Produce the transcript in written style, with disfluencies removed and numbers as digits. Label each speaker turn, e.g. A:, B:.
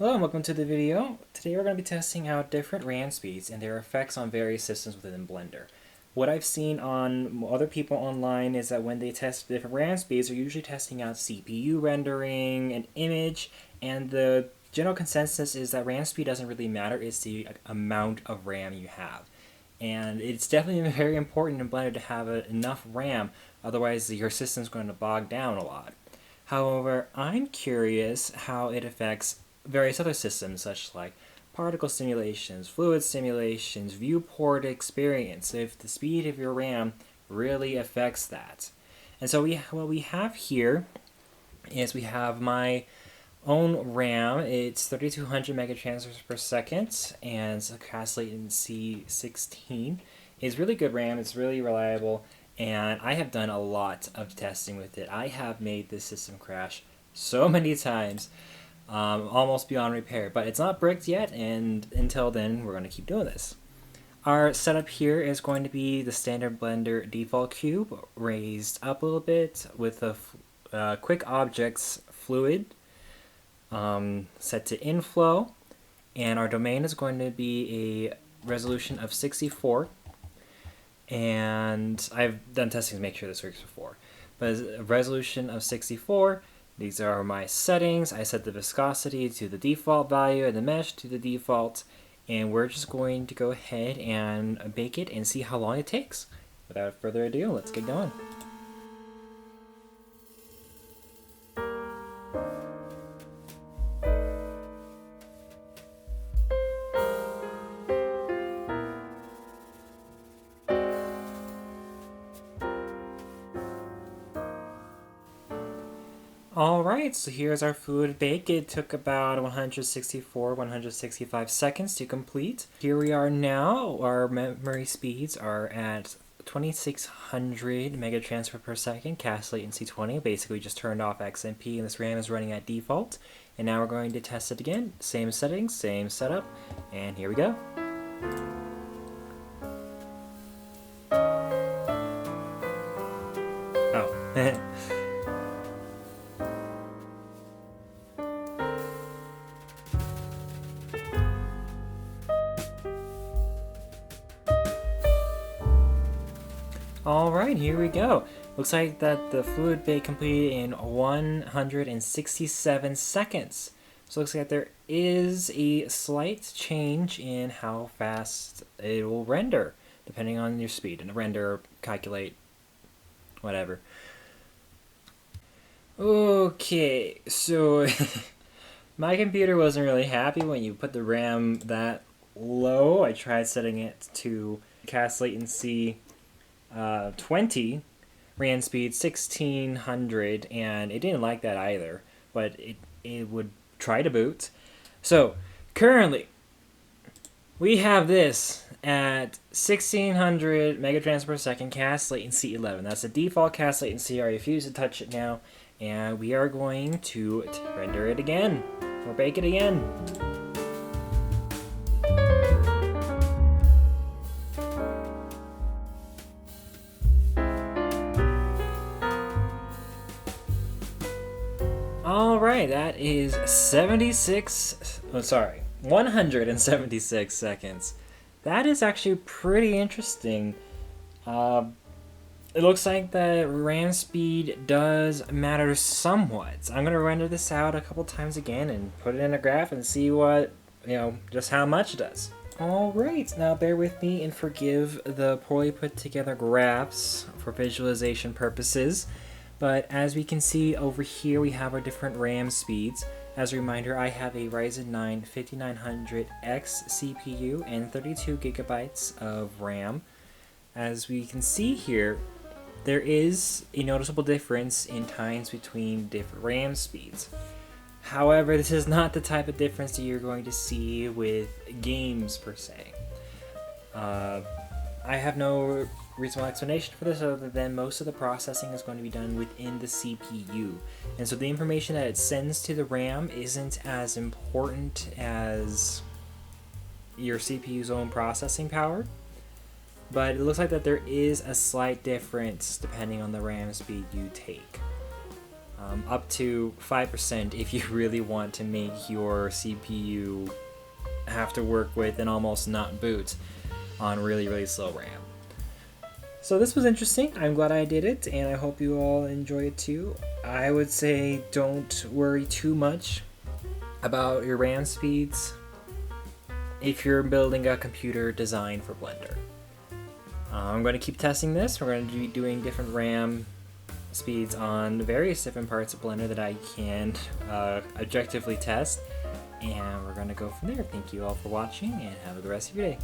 A: Hello and welcome to the video. Today we're going to be testing out different RAM speeds and their effects on various systems within Blender. What I've seen on other people online is that when they test different RAM speeds, they're usually testing out CPU rendering, an image, and the general consensus is that RAM speed doesn't really matter, it's the amount of RAM you have. And it's definitely very important in Blender to have enough RAM, otherwise your system's going to bog down a lot. However, I'm curious how it affects various other systems such like particle simulations, fluid simulations, viewport experience, if the speed of your RAM really affects that. And so what we have here is we have my own RAM. It's 3200 megatransfers per second and it's a cast latency 16. It's really good RAM, it's really reliable, and I have done a lot of testing with it. I have made this system crash so many times. Almost beyond repair, but it's not bricked yet, and until then we're going to keep doing this. Our setup here is going to be the standard Blender default cube raised up a little bit with a quick objects fluid set to inflow, and our domain is going to be a resolution of 64, and I've done testing to make sure this works before, but a resolution of 64. These are my settings. I set the viscosity to the default value and the mesh to the default, and we're just going to go ahead and bake it and see how long it takes. Without further ado, let's get going. Alright, so here's our fluid bake. It took about 165 seconds to complete. Here we are now. Our memory speeds are at 2600 megatransfer per second, cast latency 20. Basically just turned off XMP and this RAM is running at default. And now we're going to test it again. Same settings, same setup, and here we go. Oh. Alright, here we go. Looks like that the fluid bake completed in 167 seconds. So it looks like there is a slight change in how fast it will render, depending on your speed. And render, calculate, whatever. Okay, so my computer wasn't really happy when you put the RAM that low. I tried setting it to cast latency 20, RAM speed 1600, and it didn't like that either, but it would try to boot. So currently we have this at 1600 megatransfers per second, cast latency 11. That's the default cast latency. I refuse to touch it now, and we are going to render it again or bake it again. Alright, that is 176 seconds. That is actually pretty interesting. It looks like the RAM speed does matter somewhat. I'm going to render this out a couple times again and put it in a graph and see what, just how much it does. Alright, now bear with me and forgive the poorly put together graphs for visualization purposes. But as we can see over here, we have our different RAM speeds. As a reminder, I have a Ryzen 9 5900X CPU and 32 gigabytes of RAM. As we can see here, there is a noticeable difference in times between different RAM speeds. However, this is not the type of difference that you're going to see with games per se. I have no reasonable explanation for this other than most of the processing is going to be done within the CPU, and so the information that it sends to the RAM isn't as important as your CPU's own processing power, but it looks like that there is a slight difference depending on the RAM speed you take. up to 5% if you really want to make your CPU have to work with and almost not boot on really, really slow RAM. So this was interesting. I'm glad I did it, and I hope you all enjoy it too. I would say don't worry too much about your RAM speeds if you're building a computer designed for Blender. I'm going to keep testing this. We're going to be doing different RAM speeds on various different parts of Blender that I can objectively test, and we're going to go from there. Thank you all for watching, and have a good rest of your day.